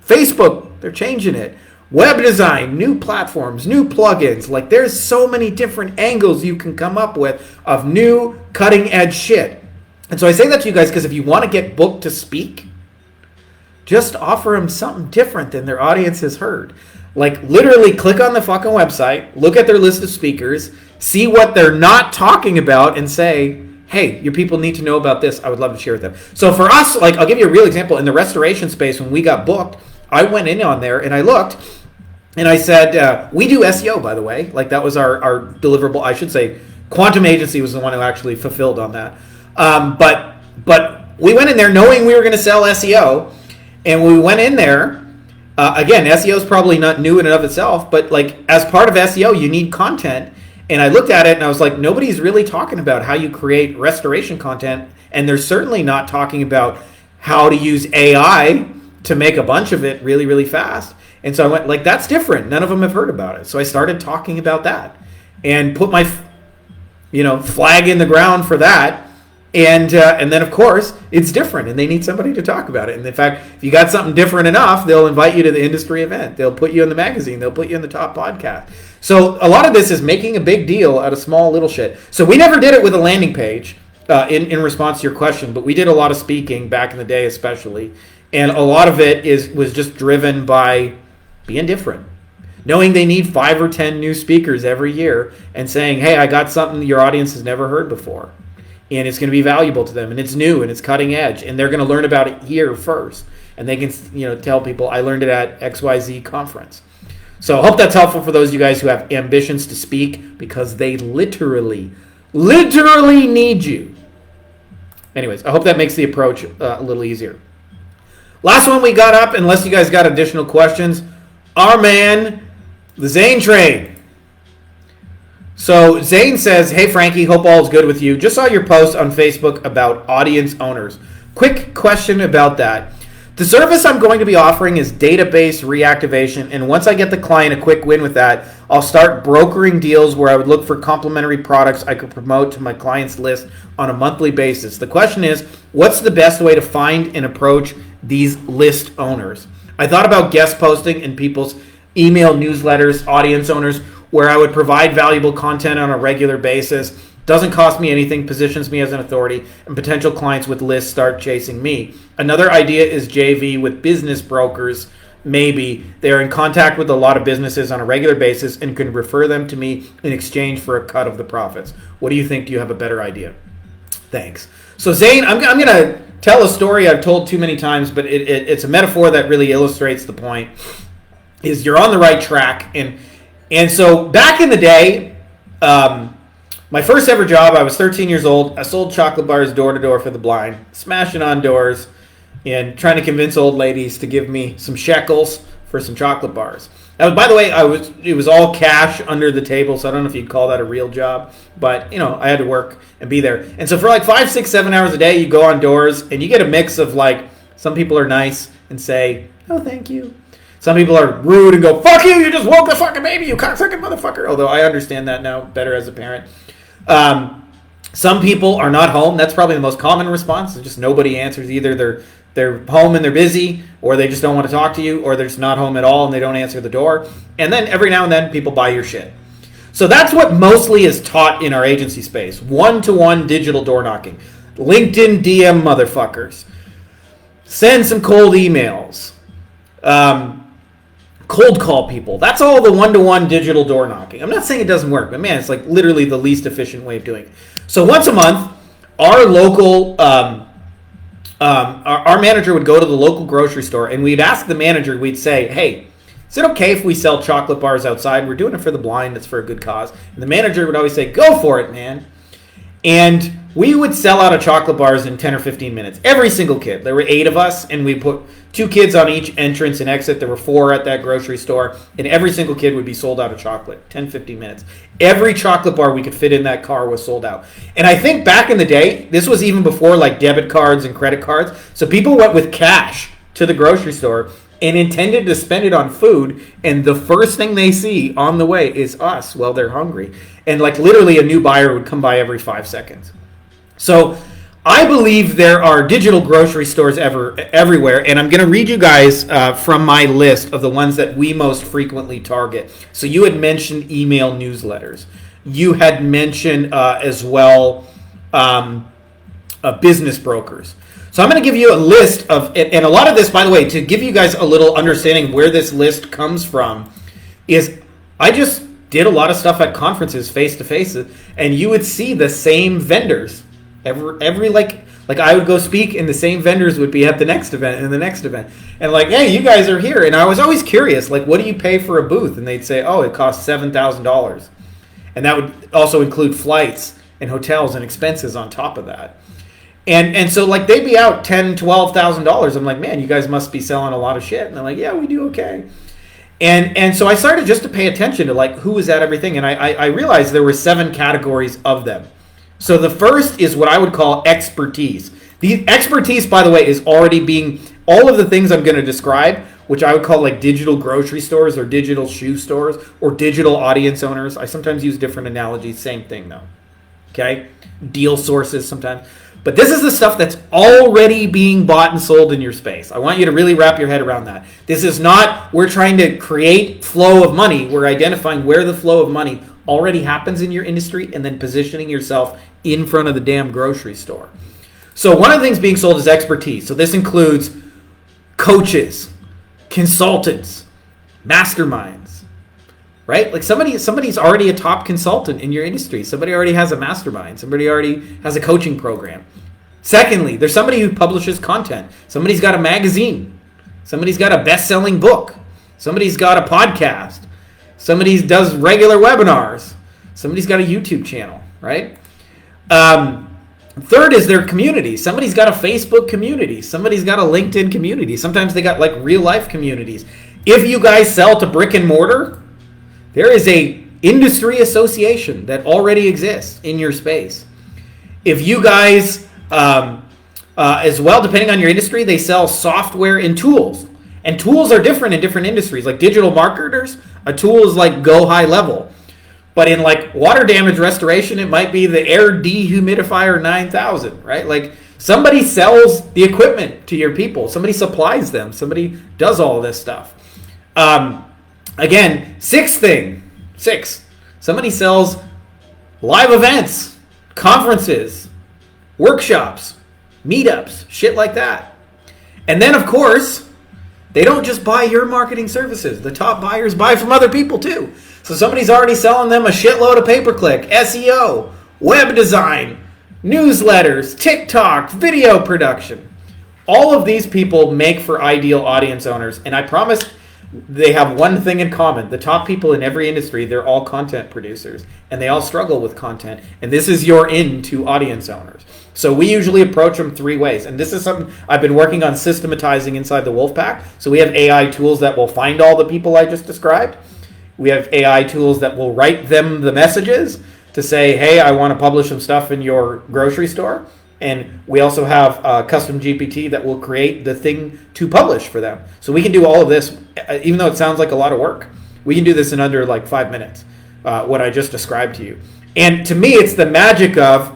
Facebook, they're changing it. Web design, new platforms, new plugins. Like, there's so many different angles you can come up with of new cutting edge shit. And so I say that to you guys because if you want to get booked to speak, just offer them something different than their audience has heard. Like, literally click on the fucking website, look at their list of speakers, see what they're not talking about, and say, hey, your people need to know about this. I would love to share with them. So for us, like, I'll give you a real example. In the restoration space, when we got booked, I went in on there and I looked and I said, we do SEO, by the way. Like, that was our deliverable. I should say Quantum Agency was the one who actually fulfilled on that. But we went in there knowing we were going to sell SEO. And we went in there, again, SEO is probably not new in and of itself, but like as part of SEO, you need content. And I looked at it and I was like, nobody's really talking about how you create restoration content. And they're certainly not talking about how to use AI to make a bunch of it really, really fast. And so I went, like, that's different. None of them have heard about it. So I started talking about that and put my, flag in the ground for that. And then, of course, it's different, and they need somebody to talk about it. And in fact, if you got something different enough, they'll invite you to the industry event. They'll put you in the magazine. They'll put you in the top podcast. So a lot of this is making a big deal out of small little shit. So we never did it with a landing page in response to your question, but we did a lot of speaking back in the day especially. And a lot of it was just driven by being different. Knowing they need 5 or 10 new speakers every year and saying, hey, I got something your audience has never heard before. And it's going to be valuable to them, and it's new, and it's cutting edge, and they're going to learn about it here first. And they can, tell people, I learned it at XYZ conference. So I hope that's helpful for those of you guys who have ambitions to speak, because they literally need you. Anyways, I hope that makes the approach a little easier. Last one we got up, unless you guys got additional questions, our man, the Zane Train. So Zane says, hey, Frankie, hope all is good with you. Just saw your post on Facebook about audience owners. Quick question about that. The service I'm going to be offering is database reactivation, and once I get the client a quick win with that, I'll start brokering deals where I would look for complementary products I could promote to my client's list on a monthly basis. The question is, what's the best way to find and approach these list owners? I thought about guest posting in people's email newsletters, audience owners, where I would provide valuable content on a regular basis. Doesn't cost me anything, positions me as an authority, and potential clients with lists start chasing me. Another idea is JV with business brokers. Maybe they're in contact with a lot of businesses on a regular basis and can refer them to me in exchange for a cut of the profits. What do you think? Do you have a better idea? Thanks. So Zane, I'm going to tell a story I've told too many times, but it's a metaphor that really illustrates the point. Is you're on the right track, and so back in the day, my first ever job, I was 13 years old. I sold chocolate bars door to door for the blind, smashing on doors and trying to convince old ladies to give me some shekels for some chocolate bars. Now, by the way, it was all cash under the table, so I don't know if you'd call that a real job, but I had to work and be there. And so for like 5, 6, 7 hours a day, you go on doors and you get a mix of like, some people are nice and say, oh, thank you. Some people are rude and go, fuck you just woke the fucking baby, you cocksucking motherfucker. Although I understand that now better as a parent. Some people are not home. That's probably the most common response. It's just nobody answers. Either they're home and they're busy, or they just don't want to talk to you, or they're just not home at all and they don't answer the door. And then every now and then people buy your shit. So that's what mostly is taught in our agency space. One-to-one digital door knocking. LinkedIn DM motherfuckers. Send some cold emails. Cold call people. That's all the one-to-one digital door knocking. I'm not saying it doesn't work, but man, it's like literally the least efficient way of doing it. So once a month, our local, our manager would go to the local grocery store, and we'd ask the manager, we'd say, hey, is it okay if we sell chocolate bars outside? We're doing it for the blind. It's for a good cause. And the manager would always say, go for it, man. And we would sell out of chocolate bars in 10 or 15 minutes. Every single kid. There were 8 of us, and we put 2 kids on each entrance and exit. There were 4 at that grocery store, and every single kid would be sold out of chocolate. 10, 15 minutes. Every chocolate bar we could fit in that car was sold out. And I think back in the day, this was even before like debit cards and credit cards. So people went with cash to the grocery store and intended to spend it on food, and the first thing they see on the way is us while they're hungry. And like literally a new buyer would come by every 5 seconds. So I believe there are digital grocery stores everywhere, and I'm going to read you guys from my list of the ones that we most frequently target. So you had mentioned email newsletters. You had mentioned as well business brokers. So I'm going to give you a list of, and a lot of this, by the way, to give you guys a little understanding where this list comes from, is I just did a lot of stuff at conferences face to face, and you would see the same vendors. Every like I would go speak and the same vendors would be at the next event and the next event. And like, hey, you guys are here. And I was always curious, like, what do you pay for a booth? And they'd say, oh, it costs $7,000. And that would also include flights and hotels and expenses on top of that. And so like they'd be out $10,000, $12,000. I'm like, man, you guys must be selling a lot of shit. And they're like, yeah, we do okay. And so I started just to pay attention to like who was at everything. And I realized there were 7 categories of them. So the first is what I would call expertise. The expertise, by the way, is already being, all of the things I'm going to describe, which I would call like digital grocery stores or digital shoe stores or digital audience owners. I sometimes use different analogies, same thing though. Okay? Deal sources sometimes. But this is the stuff that's already being bought and sold in your space. I want you to really wrap your head around that. This is not, we're trying to create flow of money. We're identifying where the flow of money already happens in your industry and then positioning yourself in front of the damn grocery store. So one of the things being sold is expertise. So this includes coaches, consultants, masterminds, right? Like somebody's already a top consultant in your industry. Somebody already has a mastermind. Somebody already has a coaching program. Secondly, there's somebody who publishes content. Somebody's got a magazine. Somebody's got a best-selling book. Somebody's got a podcast. Somebody does regular webinars. Somebody's got a YouTube channel, right? Third is their community. Somebody's got a Facebook community. Somebody's got a LinkedIn community. Sometimes they got like real life communities. If you guys sell to brick and mortar, there is a industry association that already exists in your space. If you guys, as well, depending on your industry, they sell software and tools. And tools are different in different industries. Like digital marketers, a tool is like go high level. But in like water damage restoration, it might be the air dehumidifier 9000, right? Like somebody sells the equipment to your people. Somebody supplies them. Somebody does all of this stuff. Again, six. Somebody sells live events, conferences, workshops, meetups, shit like that. And then, of course, they don't just buy your marketing services. The top buyers buy from other people too. So somebody's already selling them a shitload of pay-per-click, SEO, web design, newsletters, TikTok, video production. All of these people make for ideal audience owners. And I promise they have one thing in common. The top people in every industry, they're all content producers. And they all struggle with content. And this is your in to audience owners. So we usually approach them 3 ways. And this is something I've been working on systematizing inside the Wolfpack. So we have AI tools that will find all the people I just described. We have AI tools that will write them the messages to say, hey, I want to publish some stuff in your grocery store. And we also have custom GPT that will create the thing to publish for them. So we can do all of this, even though it sounds like a lot of work. We can do this in under like 5 minutes, what I just described to you. And to me, it's the magic of,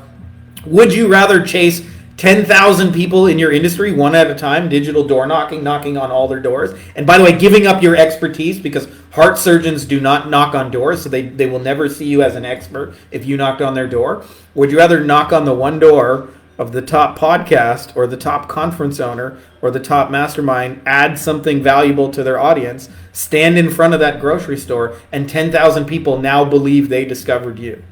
would you rather chase 10,000 people in your industry one at a time, digital door knocking on all their doors? And by the way, giving up your expertise, because heart surgeons do not knock on doors, so they will never see you as an expert if you knocked on their door. Would you rather knock on the one door of the top podcast or the top conference owner or the top mastermind, add something valuable to their audience, stand in front of that grocery store, and 10,000 people now believe they discovered you?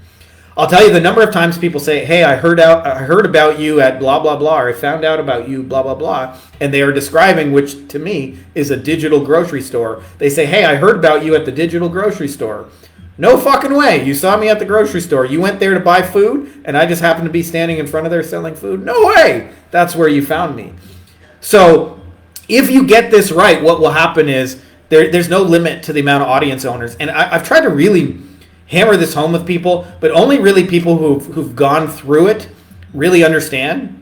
I'll tell you the number of times people say, hey, I heard about you at blah, blah, blah, or I found out about you, blah, blah, blah, and they are describing, which to me is a digital grocery store. They say, hey, I heard about you at the digital grocery store. No fucking way. You saw me at the grocery store. You went there to buy food, and I just happened to be standing in front of there selling food. No way. That's where you found me. So if you get this right, what will happen is there's no limit to the amount of audience owners. And I've tried to really hammer this home with people, but only really people who've gone through it really understand.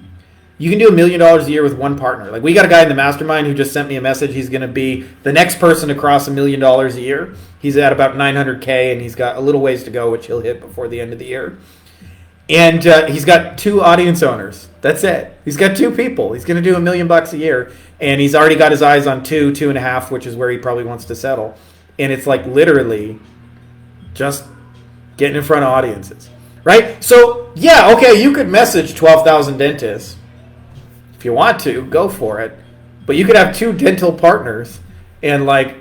You can do $1 million a year with one partner. Like, we got a guy in the mastermind who just sent me a message. He's going to be the next person to cross $1 million a year. He's at about 900K, and he's got a little ways to go, which he'll hit before the end of the year. And he's got 2 audience owners. That's it. He's got 2 people. He's going to do $1 million a year. And he's already got his eyes on 2.5, which is where he probably wants to settle. And it's like literally just getting in front of audiences. Right? So, yeah, okay, you could message 12,000 dentists. If you want to, go for it. But you could have 2 dental partners and like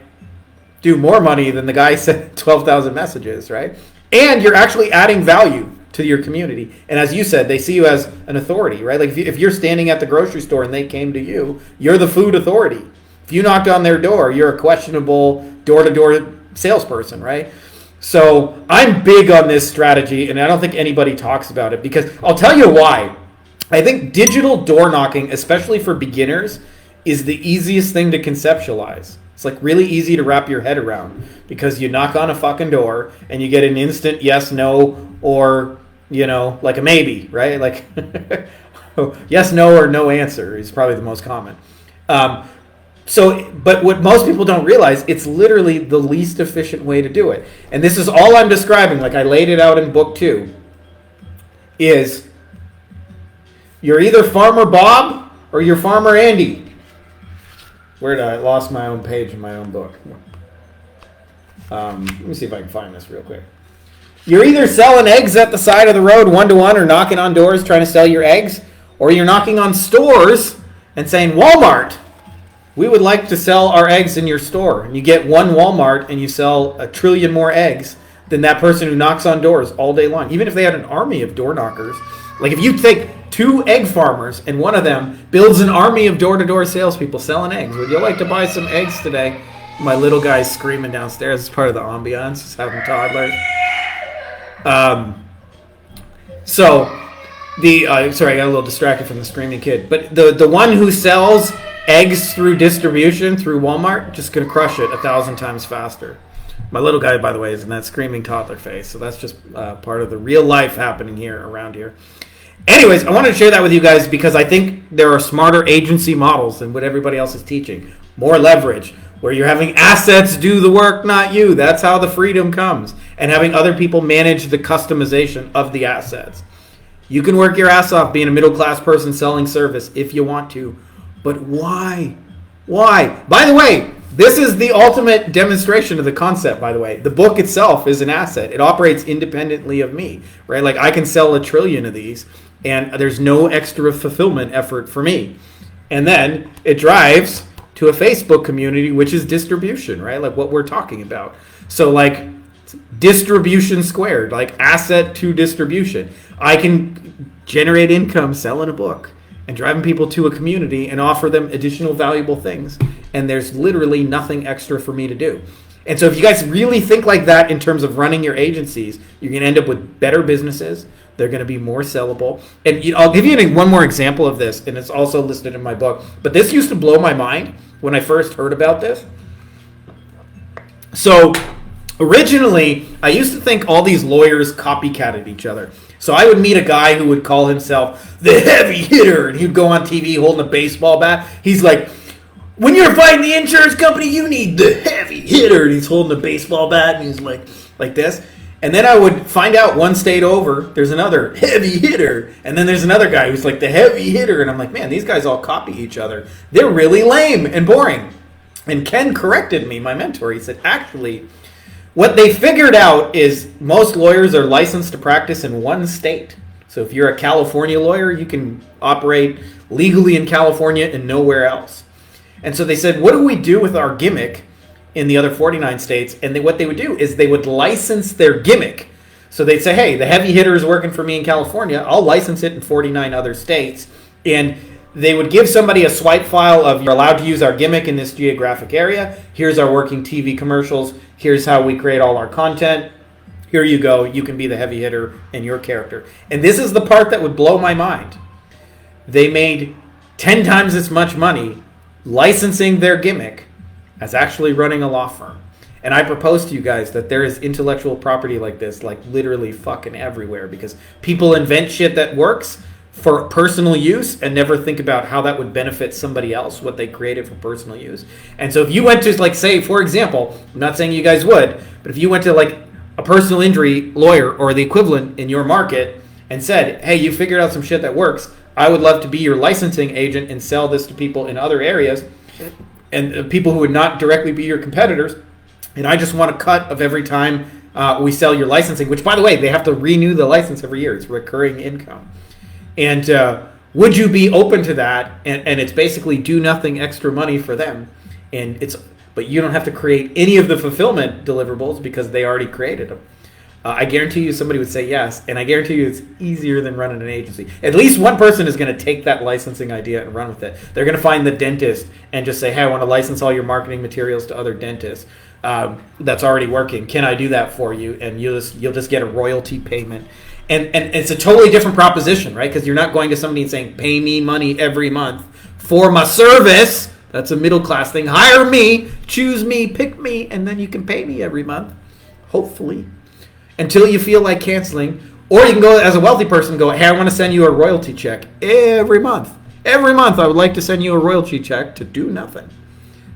do more money than the guy sent 12,000 messages, right? And you're actually adding value to your community. And as you said, they see you as an authority, right? Like if you're standing at the grocery store and they came to you, you're the food authority. If you knocked on their door, you're a questionable door-to-door salesperson, right? So I'm big on this strategy, and I don't think anybody talks about it because I'll tell you why. I think digital door knocking, especially for beginners, is the easiest thing to conceptualize. It's like really easy to wrap your head around because you knock on a fucking door and you get an instant yes, no, or, you know, like a maybe, right? Like yes, no, or no answer is probably the most common. But what most people don't realize, it's literally the least efficient way to do it. And this is all I'm describing, like I laid it out in book 2, is you're either Farmer Bob or you're Farmer Andy. Where did I lost my own page in my own book? Let me see if I can find this real quick. You're either selling eggs at the side of the road 1-to-1 or knocking on doors trying to sell your eggs, or you're knocking on stores and saying, Walmart, we would like to sell our eggs in your store. And you get one Walmart and you sell 1 trillion more eggs than that person who knocks on doors all day long. Even if they had an army of door knockers. Like if you take 2 egg farmers and one of them builds an army of door-to-door salespeople selling eggs. Would you like to buy some eggs today? My little guy's screaming downstairs. It's part of the ambiance. Just having toddlers. Sorry, I got a little distracted from the screaming kid. But the one who sells eggs through distribution through Walmart, just going to crush it 1,000 times faster. My little guy, by the way, is in that screaming toddler face. So that's just part of the real life happening here around here. Anyways, I wanted to share that with you guys because I think there are smarter agency models than what everybody else is teaching. More leverage, where you're having assets do the work, not you. That's how the freedom comes. And having other people manage the customization of the assets. You can work your ass off being a middle-class person selling service if you want to. But why? Why? By the way, this is the ultimate demonstration of the concept, by the way. The book itself is an asset. It operates independently of me, right? Like I can sell 1 trillion of these and there's no extra fulfillment effort for me. And then it drives to a Facebook community, which is distribution, right? Like what we're talking about. So like distribution squared, like asset to distribution. I can generate income selling a book and driving people to a community and offer them additional valuable things. And there's literally nothing extra for me to do. And so if you guys really think like that in terms of running your agencies, you're going to end up with better businesses. They're going to be more sellable. And I'll give you one more example of this, and it's also listed in my book. But this used to blow my mind when I first heard about this. So originally, I used to think all these lawyers copycatted each other. So I would meet a guy who would call himself the heavy hitter, and he'd go on TV holding a baseball bat. He's like, when you're fighting the insurance company, you need the heavy hitter. And he's holding a baseball bat, and he's like this. And then I would find out one state over, there's another heavy hitter. And then there's another guy who's like the heavy hitter. And I'm like, man, these guys all copy each other. They're really lame and boring. And Ken corrected me, my mentor. He said, actually, what they figured out is most lawyers are licensed to practice in one state. So if you're a California lawyer, you can operate legally in California and nowhere else. And so they said, what do we do with our gimmick in the other 49 states? And what they would do is they would license their gimmick. So they'd say, hey, the heavy hitter is working for me in California. I'll license it in 49 other states. And they would give somebody a swipe file of, you're allowed to use our gimmick in this geographic area. Here's our working TV commercials. Here's how we create all our content. Here you go. You can be the heavy hitter in your character. And this is the part that would blow my mind. They made 10 times as much money licensing their gimmick as actually running a law firm. And I propose to you guys that there is intellectual property like this, like literally fucking everywhere, because people invent shit that works for personal use and never think about how that would benefit somebody else, what they created for personal use. And so if you went to, like, say, for example, I'm not saying you guys would, but if you went to like a personal injury lawyer or the equivalent in your market and said, hey, you figured out some shit that works. I would love to be your licensing agent and sell this to people in other areas and people who would not directly be your competitors. And I just want a cut of every time we sell your licensing, which, by the way, they have to renew the license every year. It's recurring income. And would you be open to that? And it's basically do nothing extra money for them. But you don't have to create any of the fulfillment deliverables because they already created them. I guarantee you somebody would say yes, and I guarantee you it's easier than running an agency. At least one person is going to take that licensing idea and run with it. They're going to find the dentist and just say, hey, I want to license all your marketing materials to other dentists. That's already working. Can I do that for you? And you'll just get a royalty payment. And it's a totally different proposition, right? Because you're not going to somebody and saying, pay me money every month for my service. That's a middle class thing. Hire me, choose me, pick me, and then you can pay me every month, hopefully, until you feel like canceling. Or you can go as a wealthy person, go, hey, I want to send you a royalty check every month. Every month I would like to send you a royalty check to do nothing.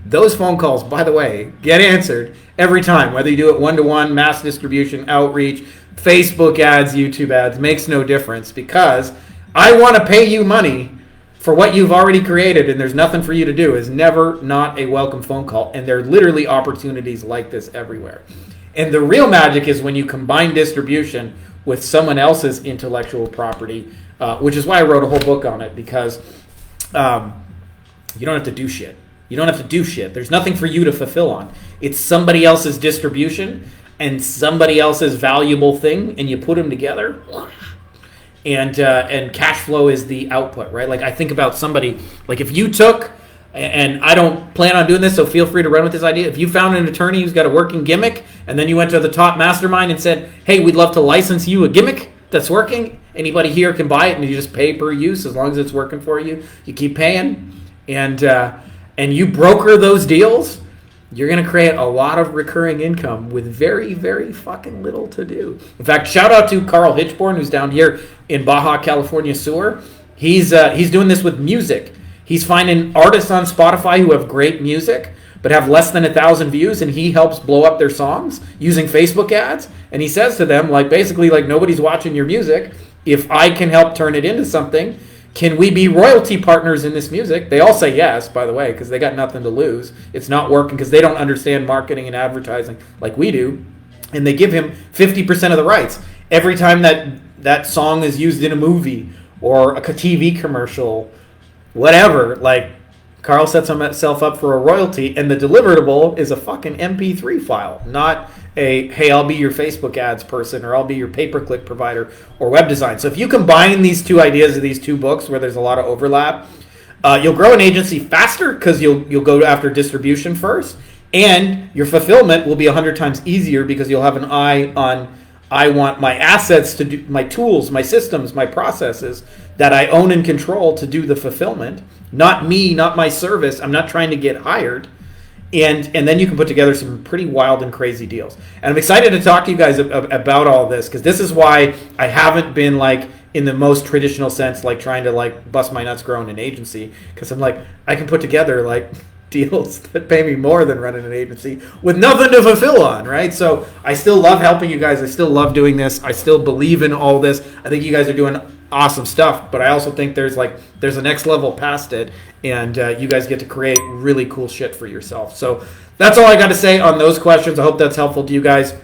Those phone calls, by the way, get answered every time, whether you do it one-to-one, mass distribution, outreach, Facebook ads, YouTube ads, makes no difference, because I want to pay you money for what you've already created and there's nothing for you to do is never not a welcome phone call. And there are literally opportunities like this everywhere. And the real magic is when you combine distribution with someone else's intellectual property, which is why I wrote a whole book on it, because you don't have to do shit. You don't have to do shit. There's nothing for you to fulfill on. It's somebody else's distribution and somebody else's valuable thing, and you put them together. And cash flow is the output, right? Like I think about somebody, like if you took, and I don't plan on doing this, so feel free to run with this idea. If you found an attorney who's got a working gimmick, and then you went to the top mastermind and said, hey, we'd love to license you a gimmick that's working. Anybody here can buy it, and you just pay per use as long as it's working for you. You keep paying, and you broker those deals. You're going to create a lot of recurring income with very, very fucking little to do. In fact, shout out to Carl Hitchborn, who's down here in Baja California sewer. He's doing this with music. He's finding artists on Spotify who have great music but have less than 1,000 views, and he helps blow up their songs using Facebook ads. And he says to them, like, basically, like, nobody's watching your music. If I can help turn it into something, can we be royalty partners in this music? They all say yes, by the way, because they got nothing to lose. It's not working because they don't understand marketing and advertising like we do. And they give him 50% of the rights. Every time that song is used in a movie or a TV commercial, whatever, like, Carl sets himself up for a royalty, and the deliverable is a fucking MP3 file, not a, hey, I'll be your Facebook ads person, or I'll be your pay-per-click provider, or web design. So if you combine these two ideas of these two books where there's a lot of overlap, you'll grow an agency faster because you'll go after distribution first, and your fulfillment will be 100 times easier because you'll have an eye on, I want my assets to do, my tools, my systems, my processes that I own and control to do the fulfillment. Not me, not my service. I'm not trying to get hired. And then you can put together some pretty wild and crazy deals. And I'm excited to talk to you guys about all this, because this is why I haven't been like in the most traditional sense, like trying to like bust my nuts growing an agency, because I'm like, I can put together like deals that pay me more than running an agency with nothing to fulfill on, right? So I still love helping you guys. I still love doing this. I still believe in all this. I think you guys are doing awesome stuff, but I also think there's a next level past it, and you guys get to create really cool shit for yourself. So that's all I got to say on those questions. I hope that's helpful to you guys.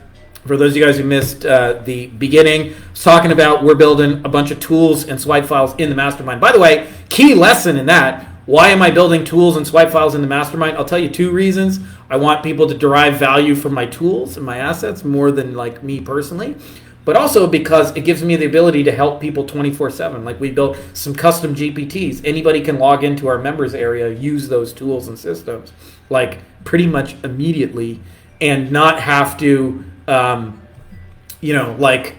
For those of you guys who missed the beginning, I was talking about we're building a bunch of tools and swipe files in the mastermind. By the way, key lesson in that, why am I building tools and swipe files in the mastermind? I'll tell you 2 reasons. I want people to derive value from my tools and my assets more than like me personally, but also because it gives me the ability to help people 24/7. Like we built some custom GPTs. Anybody can log into our members area, use those tools and systems like pretty much immediately, and not have to, like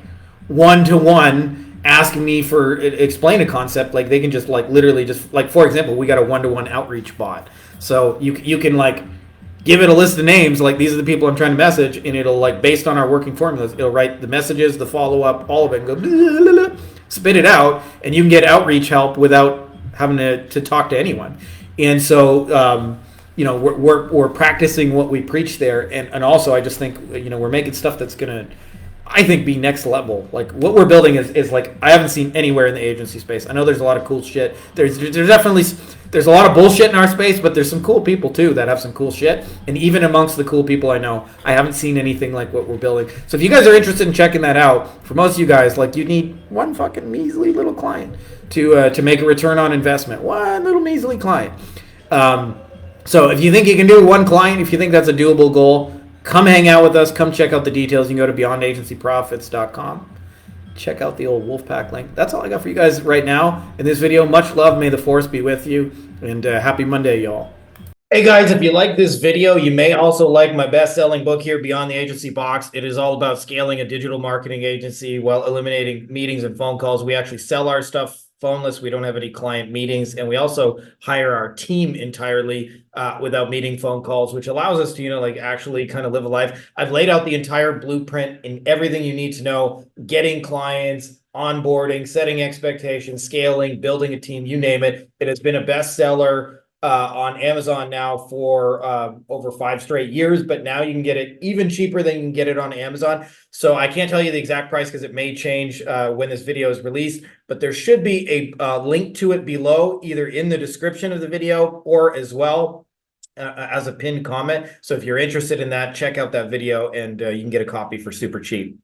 one-to-one ask me for explain a concept. Like they can just like literally just like, for example, we got a one-to-one outreach bot. So you can like give it a list of names, like these are the people I'm trying to message, and it'll like, based on our working formulas, it'll write the messages, the follow-up, all of it, and go blah, blah, blah, spit it out, and you can get outreach help without having to talk to anyone. And so we're practicing what we preach there, and also I just think we're making stuff that's gonna I think, be next level. Like what we're building is like I haven't seen anywhere in the agency space. I know there's a lot of cool shit. There's definitely there's a lot of bullshit in our space, but there's some cool people too that have some cool shit. And even amongst the cool people I know, I haven't seen anything like what we're building. So if you guys are interested in checking that out, for most of you guys, like you need one fucking measly little client to make a return on investment. One little measly client. So if you think you can do one client, if you think that's a doable goal, come hang out with us. Come check out the details. You can go to beyondagencyprofits.com. Check out the old Wolfpack link. That's all I got for you guys right now in this video. Much love. May the force be with you. And happy Monday, y'all. Hey guys, if you like this video, you may also like my best-selling book here, Beyond the Agency Box. It is all about scaling a digital marketing agency while eliminating meetings and phone calls. We actually sell our stuff phoneless. We don't have any client meetings, and we also hire our team entirely without meeting phone calls, which allows us to, like actually kind of live a life. I've laid out the entire blueprint and everything you need to know, getting clients, onboarding, setting expectations, scaling, building a team, you name it. It has been a bestseller on Amazon now for over 5 straight years, but now you can get it even cheaper than you can get it on Amazon. So I can't tell you the exact price because it may change when this video is released, but there should be a link to it below, either in the description of the video or as well as a pinned comment. So if you're interested in that, check out that video and you can get a copy for super cheap.